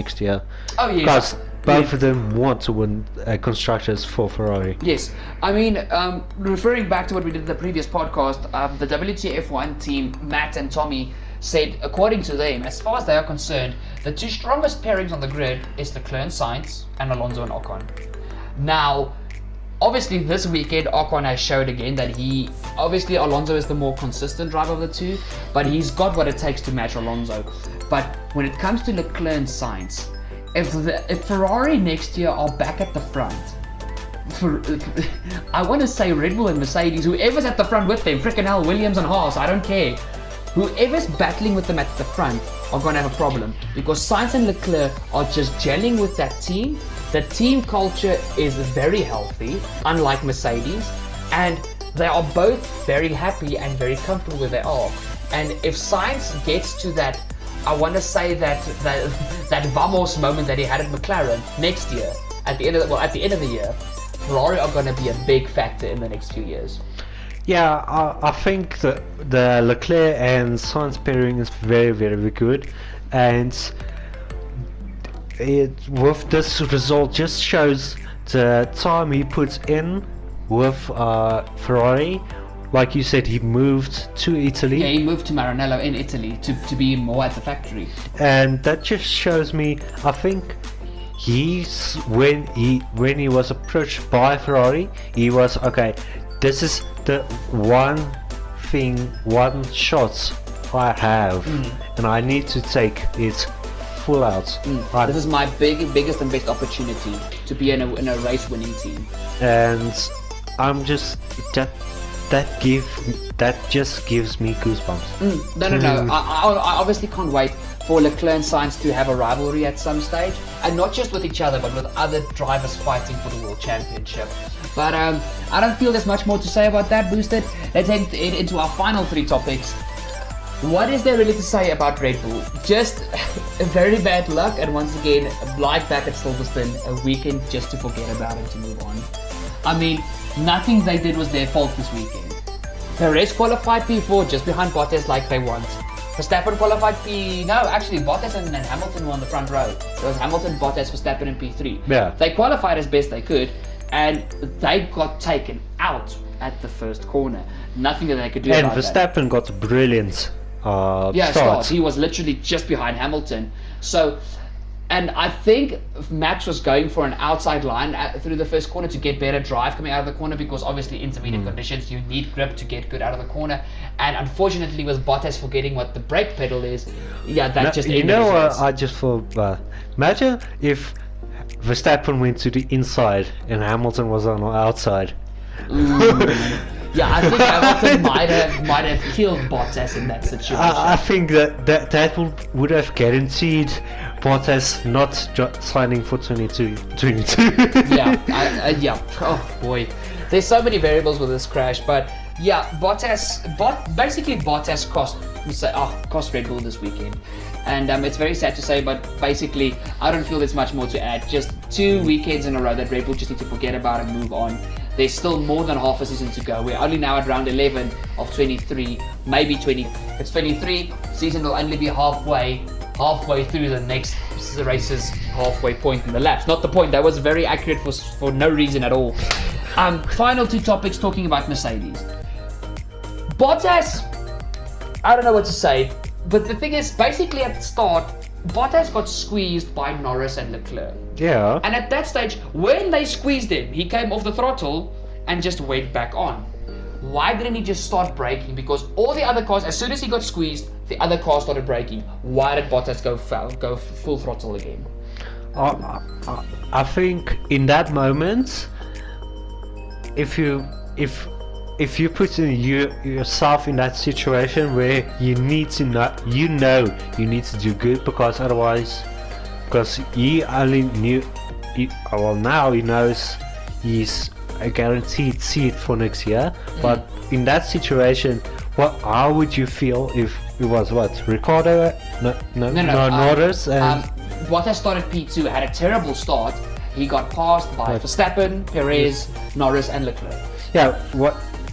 next year. Oh yes. Because both of them want to win constructors for Ferrari. Yes, I mean, referring back to what we did in the previous podcast, the WTF1 team, Matt and Tommy, said, according to them, as far as they are concerned, the two strongest pairings on the grid is Leclerc and Sainz and Alonso and Ocon. Now, obviously this weekend Ocon has showed again that obviously Alonso is the more consistent driver of the two, but he's got what it takes to match Alonso. But when it comes to Leclerc and Sainz, if Ferrari next year are back at the front, I want to say Red Bull and Mercedes, whoever's at the front with them, frickin' hell, Williams and Haas, I don't care. Whoever's battling with them at the front are going to have a problem, because Sainz and Leclerc are just gelling with that team. The team culture is very healthy, unlike Mercedes, and they are both very happy and very comfortable where they are. And if Sainz gets to that, I want to say that vamos moment that he had at McLaren next year, at the end of the year, Ferrari are going to be a big factor in the next few years. Yeah, I think that the Leclerc and Sainz pairing is very, very good, and with this result just shows the time he puts in with Ferrari. Like you said, he moved to Italy. Yeah, he moved to Maranello in Italy to be more at the factory. And that just shows me, I think when he was approached by Ferrari, he was, okay, this is the one shot I have, and I need to take it full out. This is my biggest and best opportunity to be in a race winning team. And I'm just that just gives me goosebumps. No. I obviously can't wait for Leclerc and Sainz to have a rivalry at some stage, and not just with each other, but with other drivers fighting for the World Championship. But I don't feel there's much more to say about that, Boosted. Let's head into our final three topics. What is there really to say about Red Bull? Just very bad luck, and once again, like back at Silverstone, a weekend just to forget about and to move on. I mean, nothing they did was their fault this weekend. Perez qualified P4 just behind Bottas like they want. Verstappen qualified Bottas and Hamilton were on the front row. It was Hamilton, Bottas, Verstappen and P3. Yeah. They qualified as best they could, and they got taken out at the first corner. Nothing that they could do about that. And Verstappen got a brilliant start. He was literally just behind Hamilton. So, and I think Max was going for an outside line through the first corner to get better drive coming out of the corner, because obviously intermediate conditions, you need grip to get good out of the corner. And unfortunately, with Bottas forgetting what the brake pedal is, just ended his race. I just thought, imagine if Verstappen went to the inside and Hamilton was on the outside. Yeah, I think Hamilton might have killed Bottas in that situation. I think that would have guaranteed Bottas not signing for 2022. Yeah. Oh boy, there's so many variables with this crash, but yeah, Bottas cost Red Bull this weekend, and it's very sad to say, but basically I don't feel there's much more to add. Just 2 weekends in a row that Red Bull just need to forget about and move on. There's still more than half a season to go. We're only now at round 11 of 23, maybe 20. It's 23. Season will only be halfway through the next race's halfway point in the laps. Not the point. That was very accurate for no reason at all. Final 2 topics talking about Mercedes. Bottas, I don't know what to say, but the thing is, basically at the start, Bottas got squeezed by Norris and Leclerc. Yeah. And at that stage, when they squeezed him, he came off the throttle and just went back on. Why didn't he just start braking? Because all the other cars, as soon as he got squeezed, the other cars started braking. Why did Bottas go full throttle again? I think in that moment, if you put yourself in that situation where you need to you need to do good, because otherwise, because he only knew, now he knows he's a guaranteed seat for next year. But in that situation, how would you feel if it was Ricardo, Norris, and Bottas started P2, had a terrible start. He got passed by Verstappen, Perez, Norris, and Leclerc. Yeah,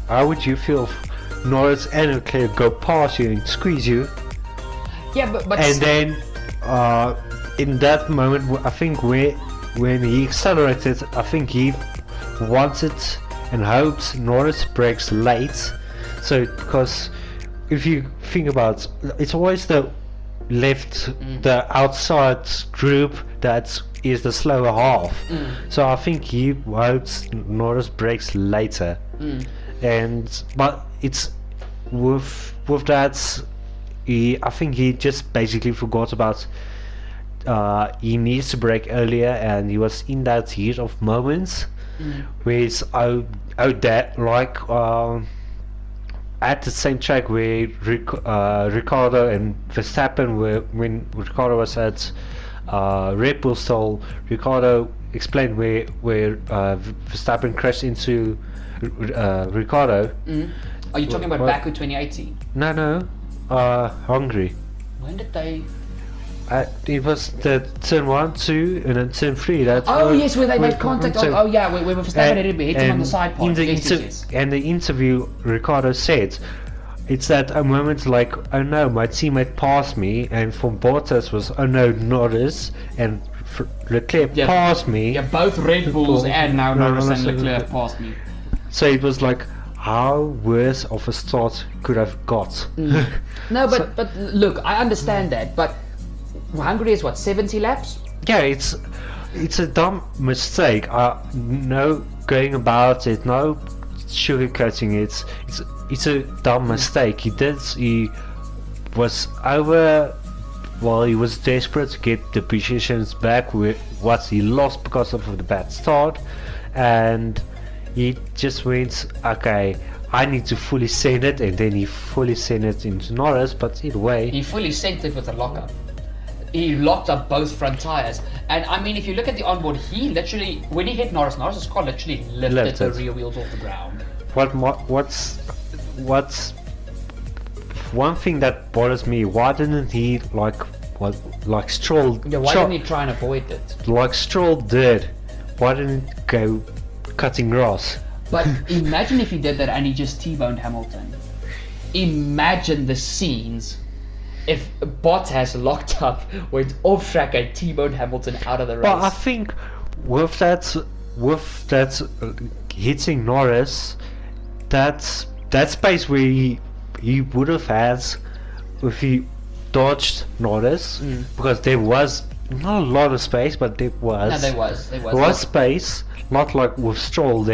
how would you feel if Norris and Leclerc go past you and squeeze you? Yeah, but and then in that moment, I think when he accelerated, I think he wanted and hoped Norris brakes late. So because if you think about it, it's always the the outside group that is the slower half. So I think he hopes Norris brakes later. But it's with that, I think he just basically forgot about he needs to brake earlier, and he was in that heat of moments with that like at the same track where Ricardo and Verstappen were, when Ricardo was at Red Bull stall. Ricardo explained where Verstappen crashed into Ricardo. Are you talking about Baku 2018? No, Hungary. When did they? It was the turn 1, 2, and then turn 3. Yes, where they made contact. Where Verstappen hit him on the side part. And the interview, Ricardo said, it's that a moment like, oh no, my teammate passed me, and from Bottas was, oh no, Norris, and Leclerc passed me. Yeah, both Red Bulls and now Norris and Leclerc passed me. So it was like, how worse of a start could have got? No, but look, I understand that, but Hungary is what, 70 laps? Yeah, it's a dumb mistake. No going about it, no sugarcoating it. It's a dumb mistake. He was over. Well, he was desperate to get the positions back with what he lost because of the bad start, and he just went, okay, I need to fully send it, and then he fully sent it into Norris. But either way, he fully sent it with a lockup. He locked up both front tires, and I mean, if you look at the onboard, he literally, when he hit Norris's car literally lifted the rear wheels off the ground. What's one thing that bothers me? Why didn't he like Stroll? Yeah, why didn't he try and avoid it? Like Stroll did. Why didn't he go cutting grass? But imagine if he did that and he just T-boned Hamilton. Imagine the scenes. If Bottas locked up, went off track and T-boned Hamilton out of the race. Well, I think with that hitting Norris, that space where he would have had if he dodged Norris, because there was not a lot of space, but there was. No, there was. There was space, not like with Stroll.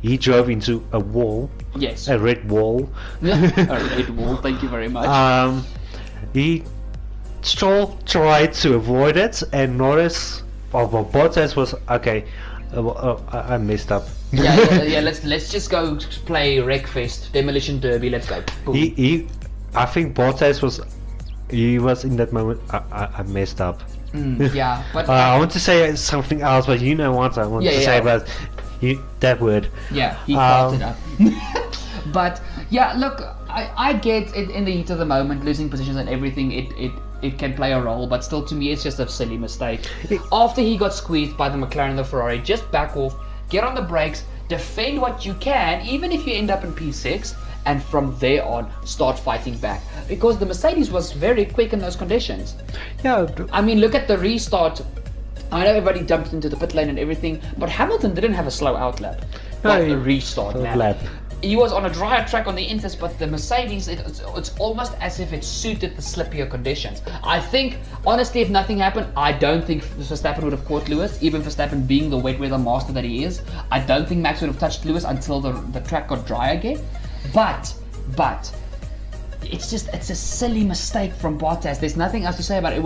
He drove into a wall. Yes. A red wall. A red wall. Thank you very much. Stroll tried to avoid it, and Norris, Bottas was okay. I messed up. Yeah. Let's just go play Wreckfest, Demolition Derby. Let's go. I think Bottas was. He was in that moment. I messed up. Yeah, but I want to say something else, but you know what I want to say about that word. Yeah, he fucked it up. But yeah, look, I get it in the heat of the moment, losing positions and everything. It can play a role, but still, to me, it's just a silly mistake. After he got squeezed by the McLaren and the Ferrari, just back off, get on the brakes, defend what you can, even if you end up in P6, and from there on, start fighting back. Because the Mercedes was very quick in those conditions. Yeah. I mean, look at the restart. I know everybody jumped into the pit lane and everything, but Hamilton didn't have a slow out lap. Like the restart lap. He was on a drier track on the Inters, but the Mercedes, it's almost as if it suited the slippier conditions. I think, honestly, if nothing happened, I don't think Verstappen would have caught Lewis, even Verstappen being the wet weather master that he is. I don't think Max would have touched Lewis until the track got dry again. But, it's a silly mistake from Bottas. There's nothing else to say about it.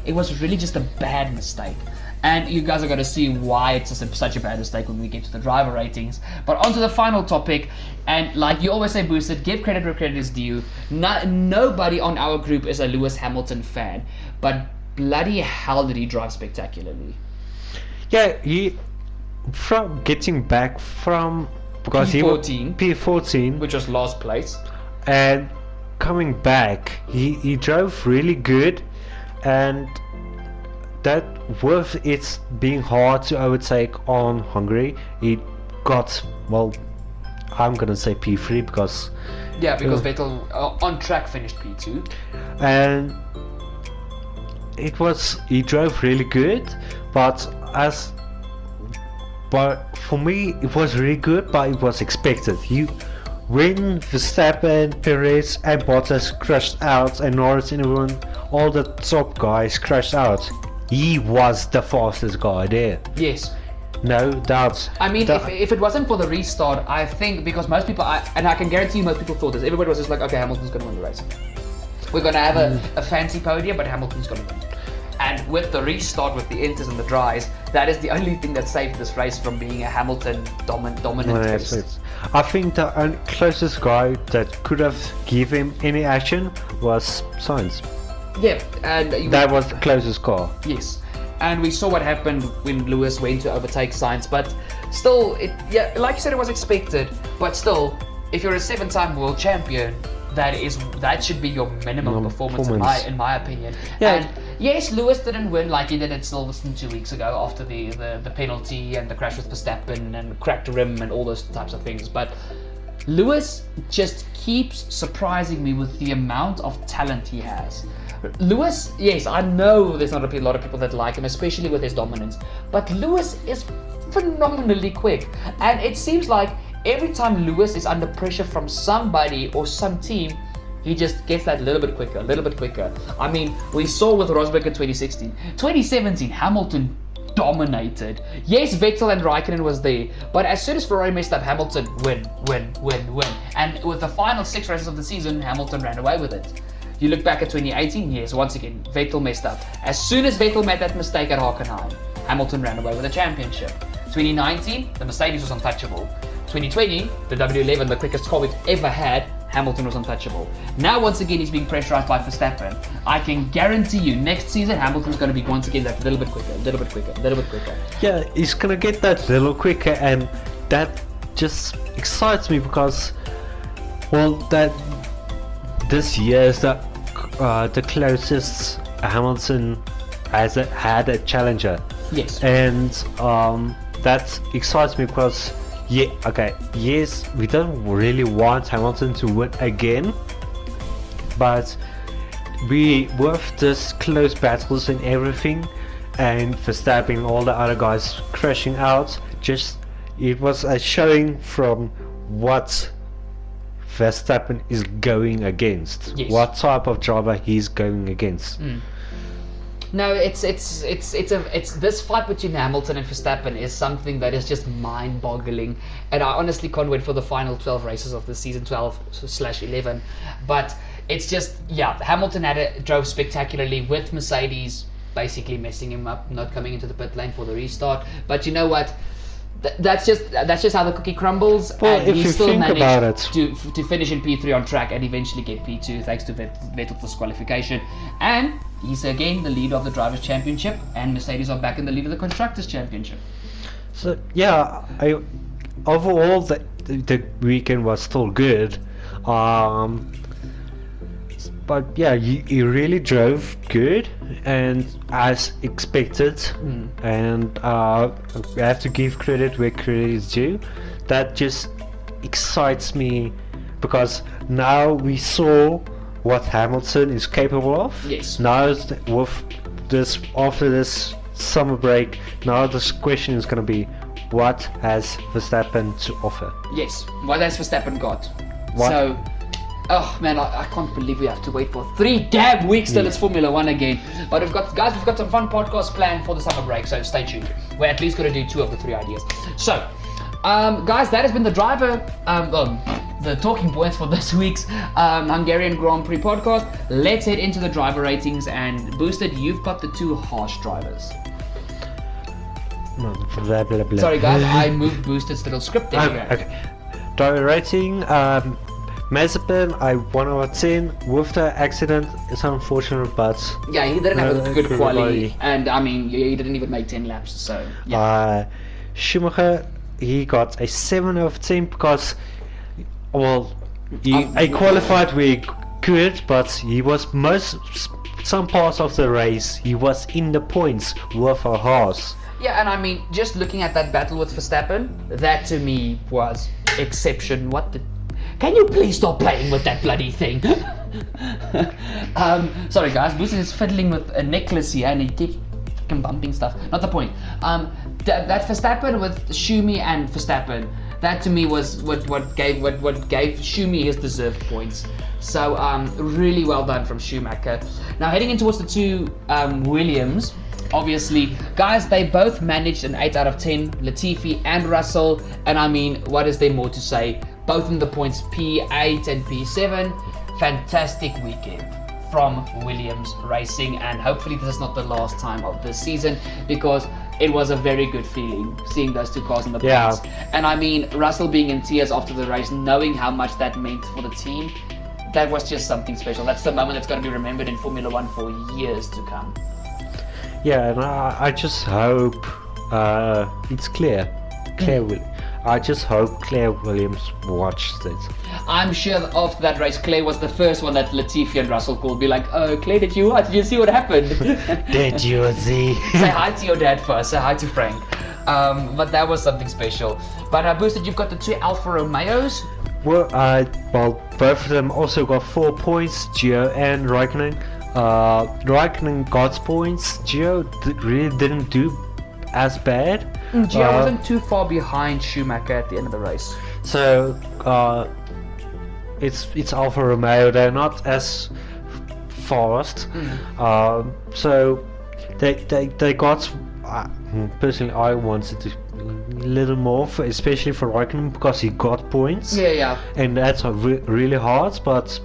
It was really just a bad mistake. And you guys are going to see why it's such a bad mistake when we get to the driver ratings. But on to the final topic. And like you always say, Boosted, give credit where credit is due. Nobody on our group is a Lewis Hamilton fan. But bloody hell did he drive spectacularly. Yeah, from getting back from... Because P14, which was last place. And coming back, he drove really good. And... that with it being hard to overtake on Hungary, he got, well, I'm gonna say P3 because... Yeah, because Vettel on track finished P2. And he drove really good, but for me it was really good, but it was expected. When Verstappen, Perez and Bottas crashed out, and Norris and everyone, all the top guys crashed out, he was the fastest guy there. Yes. No doubt. I mean, if it wasn't for the restart, I think, because most people, and I can guarantee you most people thought this, everybody was just like, okay, Hamilton's going to win the race. We're going to have a fancy podium, but Hamilton's going to win. And with the restart, with the inters and the dries, that is the only thing that saved this race from being a Hamilton dominant race. I think the closest guy that could have given him any action was Sainz. Yeah, and that was the closest car. Yes, and we saw what happened when Lewis went to overtake Sainz, but still, like you said, it was expected. But still, if you're a 7-time world champion, that should be your minimum performance. In my opinion. Yeah. And yes, Lewis didn't win like he did at Silverstone 2 weeks ago after the penalty and the crash with Verstappen and cracked rim and all those types of things. But Lewis just keeps surprising me with the amount of talent he has. Lewis, yes, I know there's not a lot of people that like him, especially with his dominance. But Lewis is phenomenally quick, and it seems like every time Lewis is under pressure from somebody or some team, he just gets that little bit quicker. I mean, we saw with Rosberg in 2016. 2017, Hamilton dominated. Yes, Vettel and Raikkonen was there, but as soon as Ferrari messed up, Hamilton win. And with the final 6 races of the season, Hamilton ran away with it. You look back at 2018, yes, once again, Vettel messed up. As soon as Vettel made that mistake at Hockenheim, Hamilton ran away with the championship. 2019, the Mercedes was untouchable. 2020, the W11, the quickest car we've ever had, Hamilton was untouchable. Now, once again, he's being pressurized by Verstappen. I can guarantee you, next season, Hamilton's going to be once again that little bit quicker. Yeah, he's going to get that little quicker, and that just excites me because, well, that this year is the closest Hamilton has had a challenger. Yes. And that excites me because, yes, we don't really want Hamilton to win again, but with this close battles and everything, and Verstappen, all the other guys crashing out, it was a showing from what Verstappen is going against. Yes. What type of driver he's going against. No, it's this fight between Hamilton and Verstappen is something that is just mind-boggling, and I honestly can't wait for the final 12 races of the season 12/11. But it's just, Hamilton drove spectacularly with Mercedes basically messing him up, not coming into the pit lane for the restart. But you know what? That's just how the cookie crumbles. Well, and if he you still think managed about it, to finish in P3 on track and eventually get P2 thanks to Vettel's disqualification. And he's again the leader of the Drivers' Championship, and Mercedes are back in the lead of the Constructors' Championship. So overall the weekend was still good. But yeah, he really drove good and as expected, and we have to give credit where credit is due. That just excites me because now we saw what Hamilton is capable of. Yes. Now after this summer break, now this question is going to be, what has Verstappen to offer? Yes, what has Verstappen got? What? So, oh man, I can't believe we have to wait for 3 damn weeks till it's Formula 1 again. But we've got some fun podcasts planned for the summer break, so stay tuned. We're at least going to do 2 of the 3 ideas. So, guys, that has been the the talking points for this week's Hungarian Grand Prix podcast. Let's head into the driver ratings, and Boosted, you've got the 2 harsh drivers. Blah, blah, blah. Sorry guys, I moved Boosted's little script there. Okay. Driver rating, Mazepin, 1 out of 10. With the accident, it's unfortunate, but yeah, he didn't have a good quality, and I mean, he didn't even make 10 laps. So yeah. Schumacher, he got a 7 out of 10 because, well, he qualified very good, but he was some parts of the race he was in the points with a horse. Yeah, and I mean, just looking at that battle with Verstappen, that to me was exception. Can you please stop playing with that bloody thing? Sorry guys, Boosted is fiddling with a necklace here and he keeps fucking bumping stuff. Not the point. That Verstappen with Schumi and Verstappen, that to me was what gave Schumi his deserved points. So really well done from Schumacher. Now heading in towards the two Williams. Obviously, guys, they both managed an 8 out of 10, Latifi and Russell, and I mean, what is there more to say? Both in the points P8 and P7. Fantastic weekend from Williams Racing, and hopefully this is not the last time of this season, because it was a very good feeling seeing those two cars in the points. And I mean, Russell being in tears after the race, knowing how much that meant for the team, that was just something special. That's the moment that's going to be remembered in Formula 1 for years to come. Yeah, and I just hope it's Claire. I just hope Claire Williams watched it. I'm sure after that race, Claire was the first one that Latifi and Russell called. Be like, oh, Claire, did you watch? Did you see what happened? Did you see? Say hi to your dad first. Say hi to Frank. But that was something special. But Boosted, you've got the two Alfa Romeos. Well, both of them also got 4 points, Gio and Raikkonen. Raikkonen got points. Gio really didn't do as bad. Gio wasn't too far behind Schumacher at the end of the race. So it's Alfa Romeo. They're not as fast. So they got. Personally, I wanted to a little more, especially for Raikkonen, because he got points. Yeah. And that's really hard, but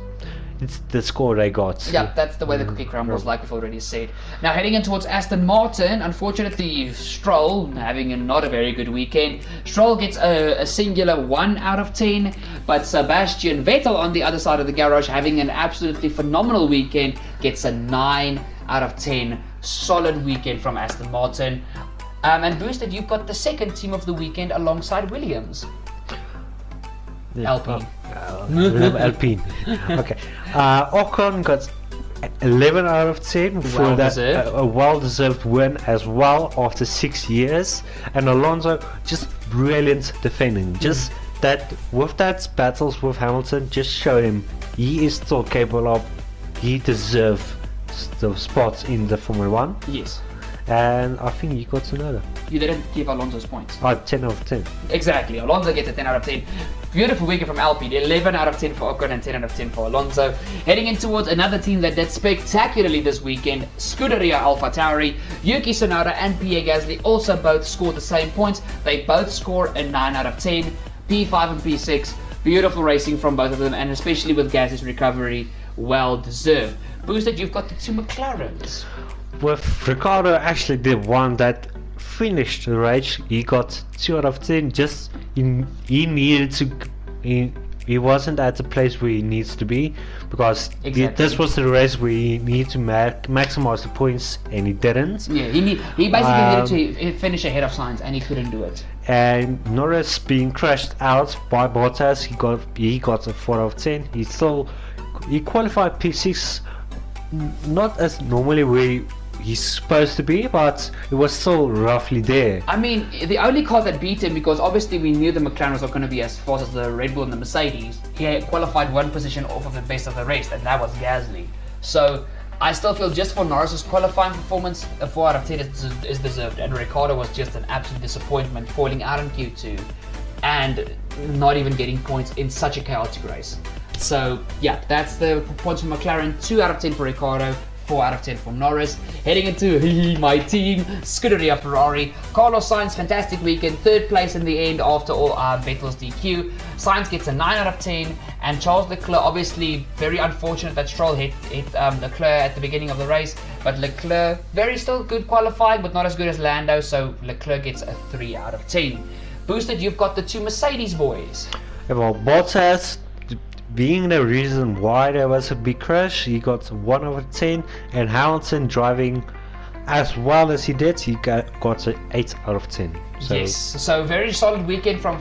it's the score they got. Yeah, that's the way the cookie crumbles, like we've already said. Now heading in towards Aston Martin, unfortunately Stroll having not a very good weekend. Stroll gets a singular 1 out of 10, but Sebastian Vettel on the other side of the garage having an absolutely phenomenal weekend gets a 9 out of 10. Solid weekend from Aston Martin. And Boosted, you've got the second team of the weekend alongside Williams. Alpine. Alpine. Okay. Ocon got 11 out of 10 for that a well-deserved win as well after 6 years. And Alonso just brilliant defending. Just that with that battles with Hamilton, just show him he is still capable of. He deserves the spots in the Formula 1. Yes. And I think you got to know that. You didn't give Alonso's points. 10 out of 10. Exactly. Alonso gets a 10 out of 10. Beautiful weekend from Alpine. 11 out of 10 for Ocon and 10 out of 10 for Alonso. Heading in towards another team that did spectacularly this weekend, Scuderia AlphaTauri. Yuki Tsunoda and Pierre Gasly also both scored the same points. They both score a 9 out of 10. P5 and P6. Beautiful racing from both of them, and especially with Gasly's recovery, well deserved. Boosted, you've got the two McLarens. With Ricardo actually the one that finished the race, he got 2 out of 10. Just he needed to. He wasn't at the place where he needs to be, because this was the race where he needed to maximize the points, and he didn't. Yeah, he basically needed to finish ahead of Sainz, and he couldn't do it. And Norris being crashed out by Bottas, he got a 4 out of 10. He qualified P6, not as normally where he's supposed to be, but it was still roughly there. I mean, the only car that beat him, because obviously we knew the McLaren was not going to be as fast as the Red Bull and the Mercedes, he qualified one position off of the best of the rest, and that was Gasly. So I still feel just for Norris's qualifying performance, a 4 out of 10 is deserved, and Ricciardo was just an absolute disappointment, falling out in Q2 and not even getting points in such a chaotic race. So yeah, that's the points for McLaren. 2 out of 10 for Ricciardo, 4 out of 10 for Norris. Heading into my team, Scuderia Ferrari. Carlos Sainz, fantastic weekend, 3rd place in the end after all Vettel's DQ. Sainz gets a 9 out of 10, and Charles Leclerc, obviously very unfortunate that Stroll hit Leclerc at the beginning of the race, but Leclerc very still good qualifying, but not as good as Lando, so Leclerc gets a 3 out of 10. Boosted, you've got the two Mercedes boys. Yeah, well, Bottas being the reason why there was a big crash, he got 1 out of 10, and Hamilton driving as well as he did, he got an 8 out of 10. So, yes, so very solid weekend from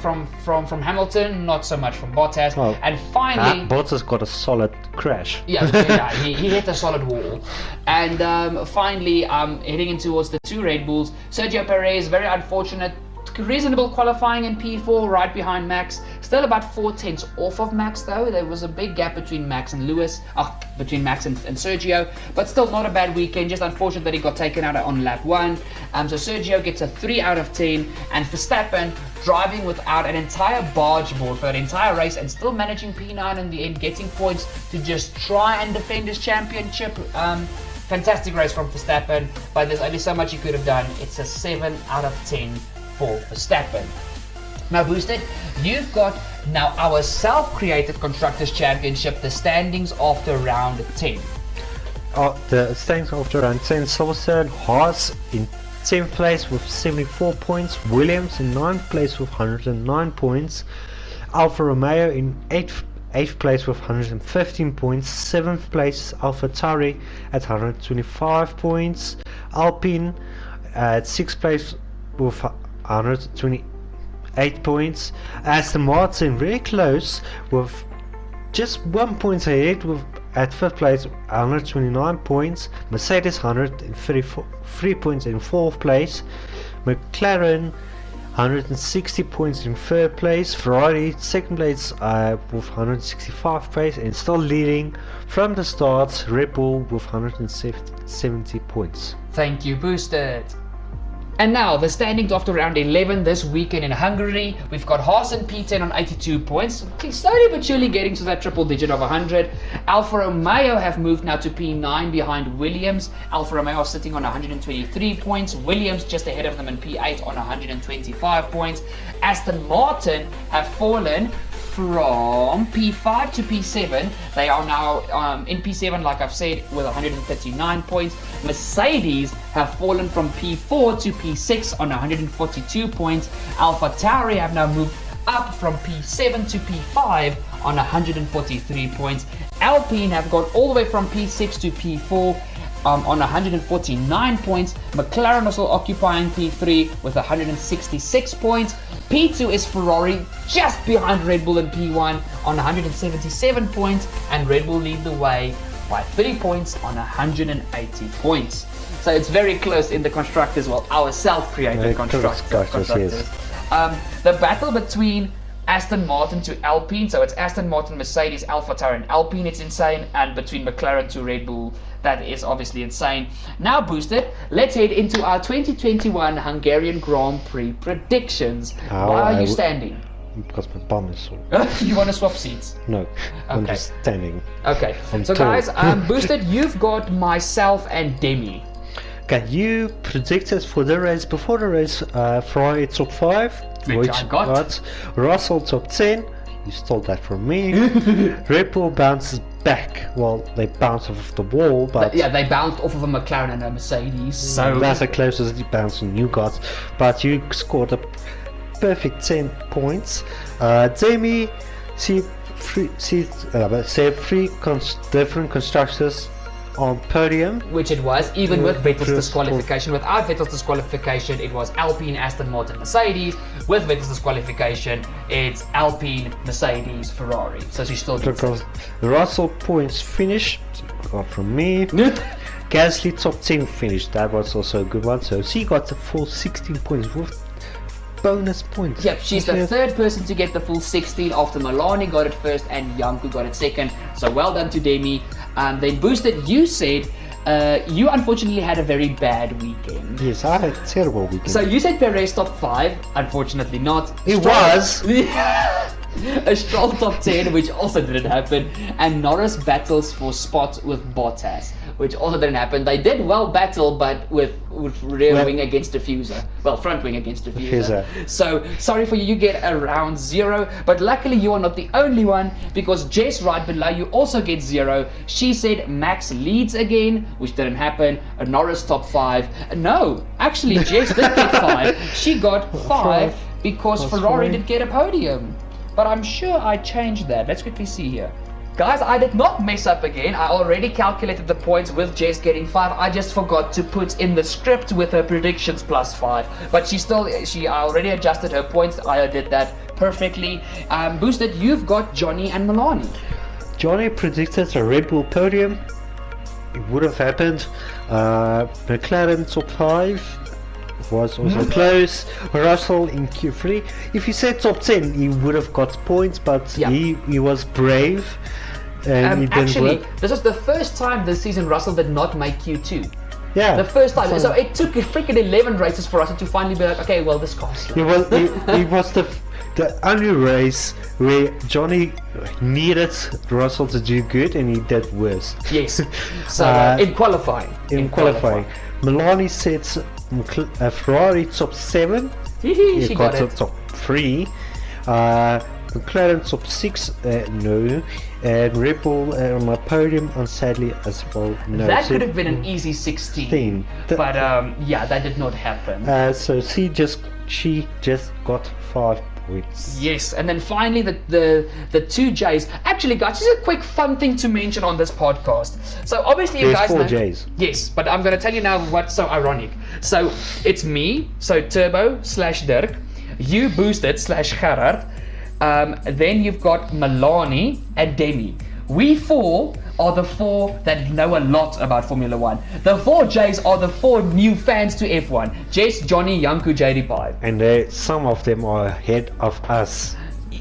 Hamilton, not so much from Bottas. Well, and finally, Bottas got a solid crash. Yeah, he hit a solid wall. And finally, heading in towards the two Red Bulls, Sergio Perez, very unfortunate, reasonable qualifying in P4, right behind Max. Still about 4/10 off of Max though. There was a big gap between Max and Lewis, between Max and Sergio, but still not a bad weekend. Just unfortunate that he got taken out on lap 1. So Sergio gets a 3 out of 10, and Verstappen driving without an entire barge board for an entire race and still managing P9 in the end, getting points to just try and defend his championship. Fantastic race from Verstappen, but there's only so much he could have done. It's a 7 out of 10 for Verstappen. Now, Boosted, you've got now our self-created Constructors' Championship, the standings after round 10. The standings after round 10, Silverstone, Haas in 10th place with 74 points, Williams in 9th place with 109 points, Alfa Romeo in 8th place with 115 points, 7th place AlphaTauri at 125 points, Alpine at 6th place with 128 points, Aston Martin very close with just 1 point ahead with at 5th place 129 points, Mercedes 133 points in 4th place, McLaren 160 points in 3rd place, Ferrari 2nd place with 165 points and still leading from the start, Red Bull with 170 points. Thank you, Boosted. And now, the standings after round 11 this weekend in Hungary. We've got Haas and P10 on 82 points, slowly but surely getting to that triple digit of 100. Alfa Romeo have moved now to P9 behind Williams. Alfa Romeo are sitting on 123 points. Williams just ahead of them in P8 on 125 points. Aston Martin have fallen from P5 to P7. They are now in P7, like I've said, with 139 points. Mercedes have fallen from P4 to P6 on 142 points. AlphaTauri have now moved up from P7 to P5 on 143 points. Alpine have gone all the way from P6 to P4 on 149 points. McLaren also occupying P3 with 166 points. P2 is Ferrari just behind Red Bull in P1 on 177 points, and Red Bull lead the way by 3 points on 180 points. So it's very close in the constructors, well, our self-created constructors. Yes. The battle between Aston Martin to Alpine, so it's Aston Martin, Mercedes, AlphaTauri and Alpine, it's insane, and between McLaren to Red Bull, that is obviously insane. Now, Boosted, let's head into our 2021 Hungarian Grand Prix predictions. Why are you standing? Because my bum is sore. You want to swap seats? No, I'm just standing. Okay, so guys, Boosted, you've got myself and Demi. Okay, you predicted for the race, before the race, Ferrari top 5, which I got. Russell top 10, you stole that from me. Red Bull bounces back. Well, they bounced off the wall, but yeah, they bounced off of a McLaren and a Mercedes. So that's the closest you bounced on you got. But you scored a perfect 10 points. Demi, said three different constructors on podium, which it was, even with Vettel's disqualification. Without Vettel's disqualification, it was Alpine, Aston Martin, Mercedes. With Vettel's disqualification, it's Alpine, Mercedes, Ferrari. So she still gets it. Russell points finish got from me. Gasly top 10 finish, that was also a good one. So she got the full 16 points with bonus points. Yep, she's the third person to get the full 16 after Melanie got it first and Janco got it second. So well done to Demi. Then Boosted, you said you unfortunately had a very bad weekend. Yes, I had a terrible weekend. So you said Perez top 5, unfortunately not. It was! A Stroll top 10, which also didn't happen. And Norris battles for spot with Bottas, which also didn't happen. They did well battle, but with rear wing against diffuser. Well, front wing against diffuser. So, sorry for you, you get around 0. But luckily you are not the only one, because Jess right below you also gets 0. She said Max leads again, which didn't happen. A Norris top 5. No, actually Jess did get 5. She got 5 because Ferrari did get a podium. But I'm sure I changed that. Let's quickly see here. Guys, I did not mess up again. I already calculated the points with Jess getting 5. I just forgot to put in the script with her predictions plus 5. But I already adjusted her points. I did that perfectly. Boosted, you've got Jonny and Melanie. Jonny predicted a Red Bull podium. It would have happened. McLaren top 5. was also close. Russell in Q3. If he said top 10, he would have got points, but he was brave. And he didn't actually, work. this was the first time this season Russell did not make Q2. Yeah. The first time. So it took freaking 11 races for Russell to finally be like, okay, well, this costs. He was the only race where Jonny needed Russell to do good and he did worse. Yes. So in qualifying. In qualifying. Melanie sets a Ferrari top 7. She got to it. top 3. McLaren top 6, no. And Red Bull on my podium, and sadly as well, no. That could have been an easy 16. But that did not happen. So she just got 5 points. Yes, and then finally the two J's. Actually, guys, just a quick fun thing to mention on this podcast. So obviously you guys There's 4 know. J's. Yes, but I'm going to tell you now what's so ironic. So it's me, so Turbo/Dirk, you Boosted /Gerard. Then you've got Melanie and Demi. We 4 are the 4 that know a lot about Formula 1. The 4 J's are the 4 new fans to F1. Jess, Jonny, Janco, Jadepie. And some of them are ahead of us.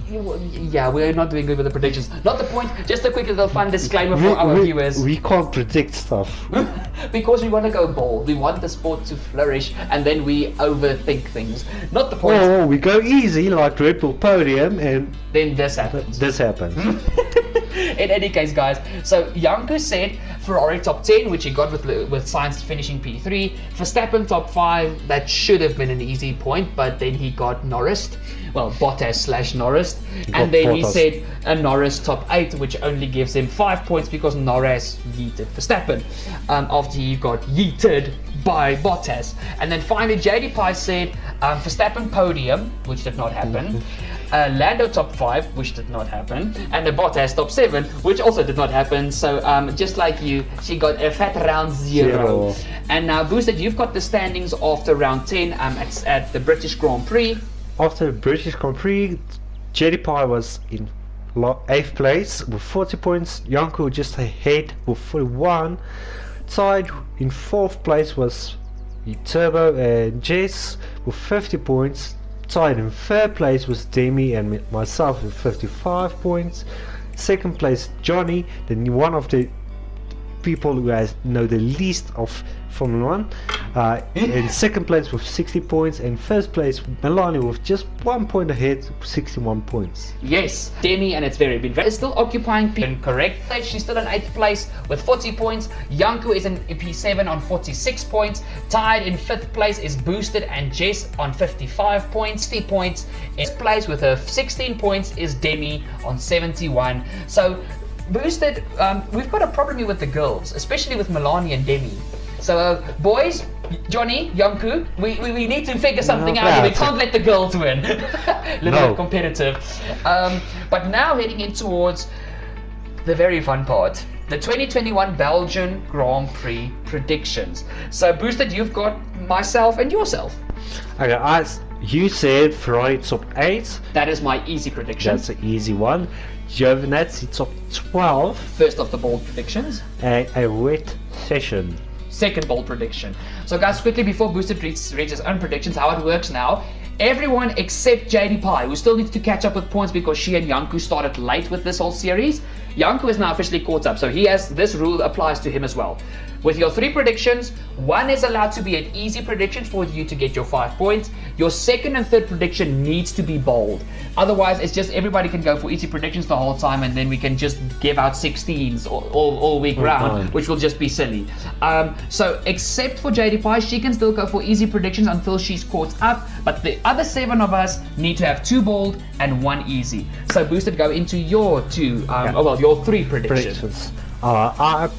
Yeah, we're not doing good with the predictions. Not the point, just a quick little fun disclaimer for our viewers. We can't predict stuff. Because we want to go bold. We want the sport to flourish and then we overthink things. Not the point. Oh, we go easy like Red Bull podium and then this happens. In any case, guys, so Janco said Ferrari top 10, which he got with Sainz finishing P3. Verstappen top 5, that should have been an easy point, but then he got Norris. Well, Bottas/Norris. And then he said a Norris top 8, which only gives him 5 points because Norris yeeted Verstappen after he got yeeted by Bottas. And then finally, Jadepie said Verstappen podium, which did not happen. Lando top 5, which did not happen, and the Bottas top 7, which also did not happen. So just like you, she got a fat round 0. And now, Boosted, you've got the standings after round 10 at the British Grand Prix. After the British Grand Prix, Jadepie was in 8th place with 40 points. Janco just ahead with 41. Tied in 4th place was Turbo and Jess with 50 points. Tied in 3rd place was Demi and myself with 55 points. 2nd place Jonny, one of the people who know the least of Formula 1. In 2nd place with 60 points, and 1st place Melanie with just 1 point ahead, 61 points. Yes, Demi, and it's is still occupying P. Correct. She's still in 8th place with 40 points. Janco is in P7 on 46 points. Tied in 5th place is Boosted and Jess on 55 points. 50 points. In 6th place with her 16 points is Demi on 71. So Boosted, we've got a problem here with the girls, especially with Melanie and Demi. So boys, Jonny, Janco, we need to figure something out here. We can't let the girls win. Little bit competitive. But now heading in towards the very fun part, the 2021 Belgian Grand Prix predictions. So Boosted, you've got myself and yourself. Okay, you said Ferrari top 8. That is my easy prediction. That's an easy one. Giovinazzi top 12. First of the bold predictions. And a wet session. Second bold prediction. So guys, quickly before Boosted reads his own predictions, how it works now. Everyone except Jadepie, who still needs to catch up with points because she and Janco started late with this whole series. Janco is now officially caught up, so this rule applies to him as well. With your 3 predictions, 1 is allowed to be an easy prediction for you to get your 5 points. Your 2nd and 3rd prediction needs to be bold. Otherwise, it's just everybody can go for easy predictions the whole time, and then we can just give out 16s all week round, which will just be silly. So except for Jadepie, she can still go for easy predictions until she's caught up, but the other 7 of us need to have 2 bold and 1 easy. So Boosted, go into your 3 predictions. I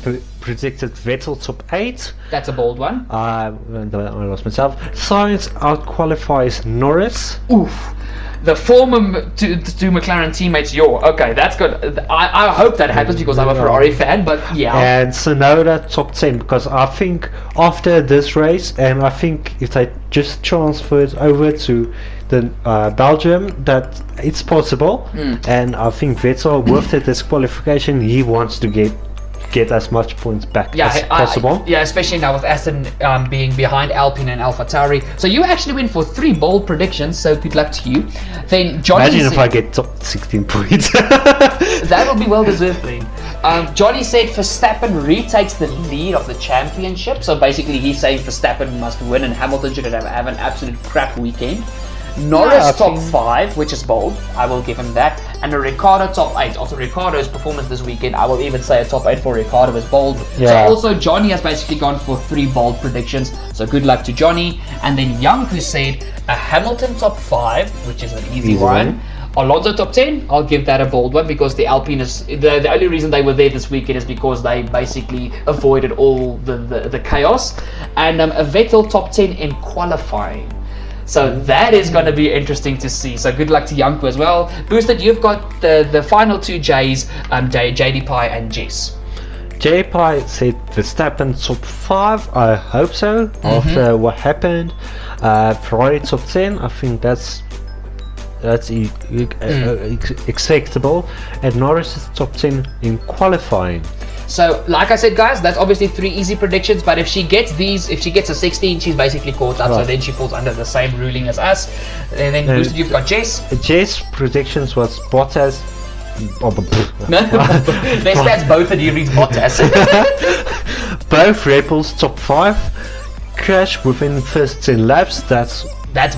predicted Vettel top 8. That's a bold one. I lost myself. Sainz outqualifies Norris. Oof. The former two McLaren teammates, okay, that's good. I hope that happens because I'm a Ferrari fan, but yeah. And Tsunoda top 10, because I think after this race, and I think if they just transferred over to the Belgium, that it's possible. And I think Vettel, with the disqualification, he wants to get get as much points back as possible. Yeah, especially now with Aston being behind Alpine and AlphaTauri. So you actually went for 3 bold predictions, so good luck to you. Then Jonny Imagine if I get top 16 points. That will be well deserved then. Jonny said Verstappen retakes the lead of the championship. So basically he's saying Verstappen must win and Hamilton should have an absolute crap weekend. Norris top 5, which is bold. I will give him that. And a Ricciardo top 8. After Ricciardo's performance this weekend, I will even say a top 8 for Ricciardo is bold. Yeah. So also Jonny has basically gone for 3 bold predictions. So good luck to Jonny. And then Janco said a Hamilton top 5, which is an easy one. Alonso top 10, I'll give that a bold one because the Alpine is the only reason they were there this weekend is because they basically avoided all the chaos. And a Vettel top 10 in qualifying. So that is going to be interesting to see. So good luck to Janco as well. Boosted, you've got the final 2 J's, Jadepie and Jess. Jadepie said Verstappen top 5. I hope so. After what happened, Ferrari top 10. I think that's acceptable. And Norris is top 10 in qualifying. So, like I said, guys, that's obviously 3 easy predictions. But if she gets a 16, she's basically caught up. Right. So then she falls under the same ruling as us. And then Boosted, you've got Jess. Jess' predictions was Bottas. That's both of you reads Bottas. Both Red Bulls top 5. Crash within first 10 laps. That's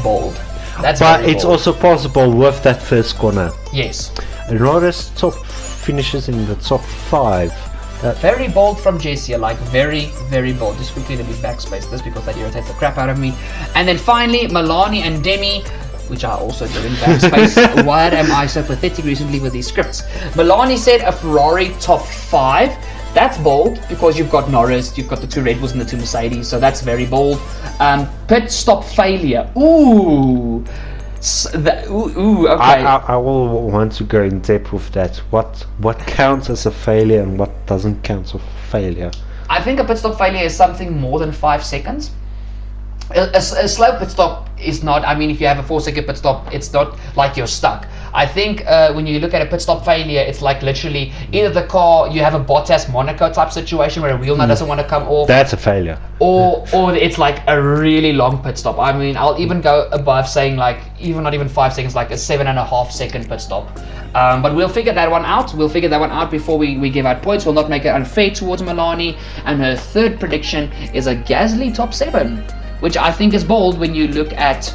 bold. But it's bold. Also possible with that first corner. Yes. Norris top finishes in the top 5. Very bold from Jess here, like very, very bold. Just quickly let me backspace this because that irritates the crap out of me. And then finally, Melanie and Demi, which are also doing backspace. Why am I so pathetic recently with these scripts? Melanie said a Ferrari top 5. That's bold because you've got Norris, you've got the 2 Red Bulls and the 2 Mercedes, so that's very bold. Pit stop failure. Ooh. Okay. I will want to go in depth with that. What counts as a failure and what doesn't count as a failure? I think a pit stop failure is something more than 5 seconds. A slow pit stop is not. I mean, if you have a 4-second pit stop, it's not like you're stuck. I think when you look at a pit stop failure, it's like literally either the car, you have a Bottas Monaco type situation where a wheel nut doesn't want to come off. That's a failure. Or it's like a really long pit stop. I mean, I'll even go above saying like not even 5 seconds, like a 7.5 second pit stop. But we'll figure that one out. We'll figure that one out before we give out points. We'll not make it unfair towards Melanie. And her third prediction is a Gasly top 7, which I think is bold when you look at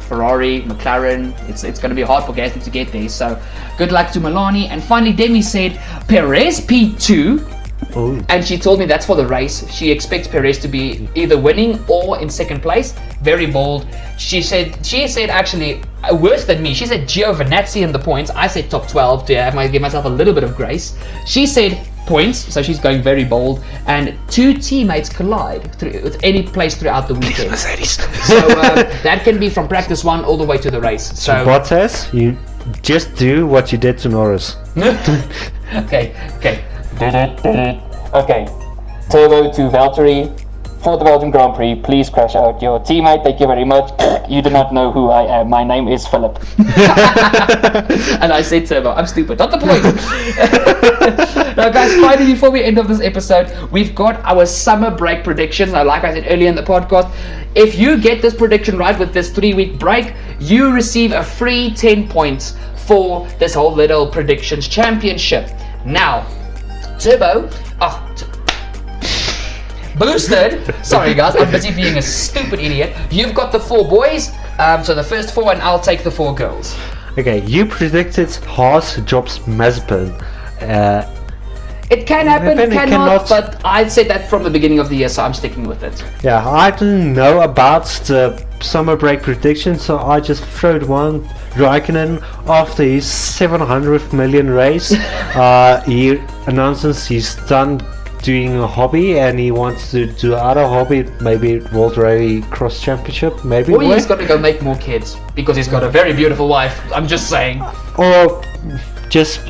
Ferrari, McLaren. It's going to be hard for Gasly to get there. So good luck to Melanie. And finally, Demi said Perez P2. Ooh. And she told me that's for the race. She expects Perez to be either winning or in second place. Very bold. She said actually worse than me. She said Giovinazzi in the points. I said top 12 to give myself a little bit of grace. She said points, so she's going very bold, and 2 teammates collide with any place throughout the weekend. So that can be from practice 1 all the way to the race. So Bottas, you just do what you did to Norris. Okay. Turbo to Valtteri for the Belgian Grand Prix. Please crash out your teammate. Thank you very much. You do not know who I am. My name is Philip. And I said Turbo. I'm stupid. Not the point. Now, guys, finally, before we end of this episode, we've got our summer break predictions. Now, like I said earlier in the podcast, if you get this prediction right with this 3-week break, you receive a free 10 points for this whole little predictions championship. Now, Turbo, Boosted, sorry guys, I'm busy being a stupid idiot. You've got the 4 boys, so the first 4, and I'll take the 4 girls. Okay, you predicted Haas drops Mazepin. It can happen, cannot, but I'd say that from the beginning of the year, so I'm sticking with it. Yeah, I didn't know about the summer break prediction, so I just throwed one. Raikkonen, after his 700th million race, he announces he's done doing a hobby and he wants to do other hobby, maybe World Rally Cross Championship, maybe. Or he's got to go make more kids because he's got a very beautiful wife. I'm just saying. Or just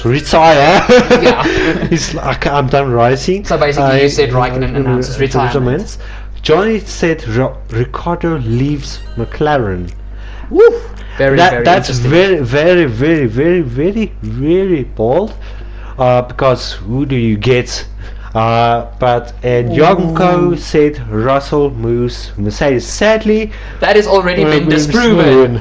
retire. Yeah. He's like, I'm done racing. So basically, you said Raikkonen announces retirement. Jonny said Ricciardo leaves McLaren. Woo! That's very bold. Because who do you get But Janco said Russell moves Mercedes. Sadly, that has already been moves disproven.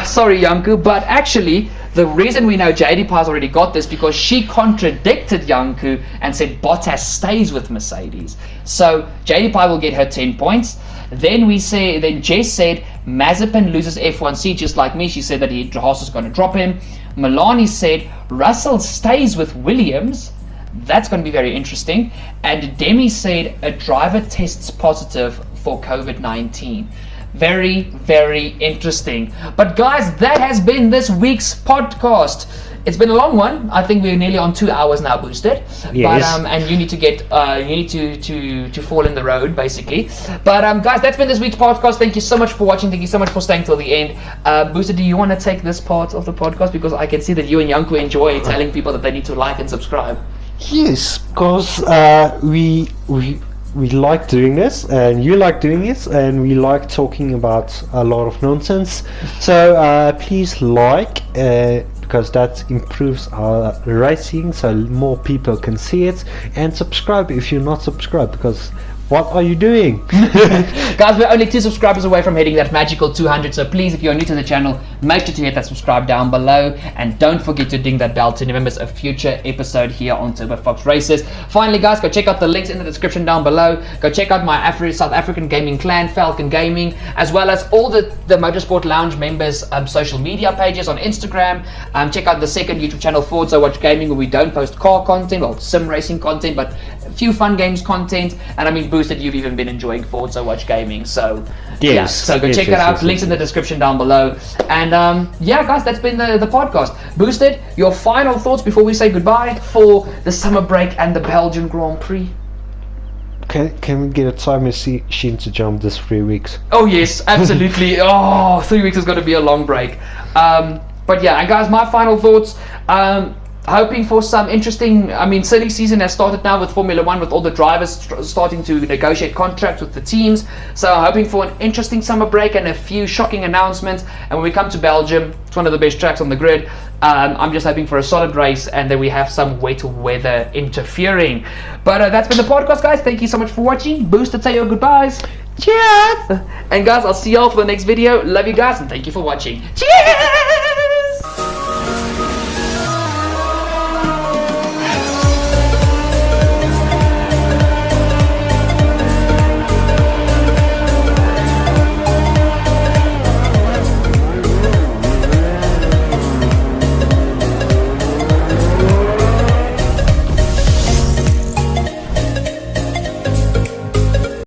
Sorry, Janco, but actually, the reason we know Jadepie has already got this because she contradicted Janco and said Bottas stays with Mercedes. So Jadepie will get her 10 points. Then Jess said Mazepin loses F1C just like me. She said that Haas is going to drop him. Melanie said Russell stays with Williams. That's going to be very interesting. And Demi said a driver tests positive for COVID-19. Very, very interesting. But guys, that has been this week's podcast. It's been a long one. I think we're nearly on 2 hours now, Boosted. Yes. But and you need to get you need to fall in the road, basically. But guys, that's been this week's podcast. Thank you so much for watching. Thank you so much for staying till the end. Boosted, do you want to take this part of the podcast because I can see that you and Janco enjoy telling people that they need to like and subscribe. Yes, because we like doing this, and you like doing this, and we like talking about a lot of nonsense. So please like, because that improves our rating, so more people can see it. And subscribe if you're not subscribed, because what are you doing? Guys, we're only 2 subscribers away from hitting that magical 200, so please, if you're new to the channel, make sure to hit that subscribe down below, and don't forget to ding that bell to never miss a future episode here on Turbo Fox Races. Finally, guys, go check out the links in the description down below. Go check out my South African gaming clan, Falcon Gaming, as well as all the Motorsport Lounge members' social media pages on Instagram. Check out the second YouTube channel, iiTzAssassins Gaming, where we don't post car content or sim racing content, but a few fun games content. And I mean, Boosted, you've even been enjoying iiTzAssassins Gaming, so yes, yeah, so go check it out. Links in the description down below. And yeah, guys, that's been the podcast. Boosted, your final thoughts before we say goodbye for the summer break and the Belgian Grand Prix? Can we get a time machine to jump this 3 weeks? Oh yes, absolutely. 3 weeks is going to be a long break. But yeah, and guys, my final thoughts. Hoping for some interesting, silly season has started now with Formula 1, with all the drivers starting to negotiate contracts with the teams. So I'm hoping for an interesting summer break and a few shocking announcements. And when we come to Belgium, it's one of the best tracks on the grid. I'm just hoping for a solid race and that we have some wet weather interfering. But that's been the podcast, guys. Thank you so much for watching. Boosted, say your goodbyes. Cheers! And guys, I'll see y'all for the next video. Love you guys and thank you for watching. Cheers!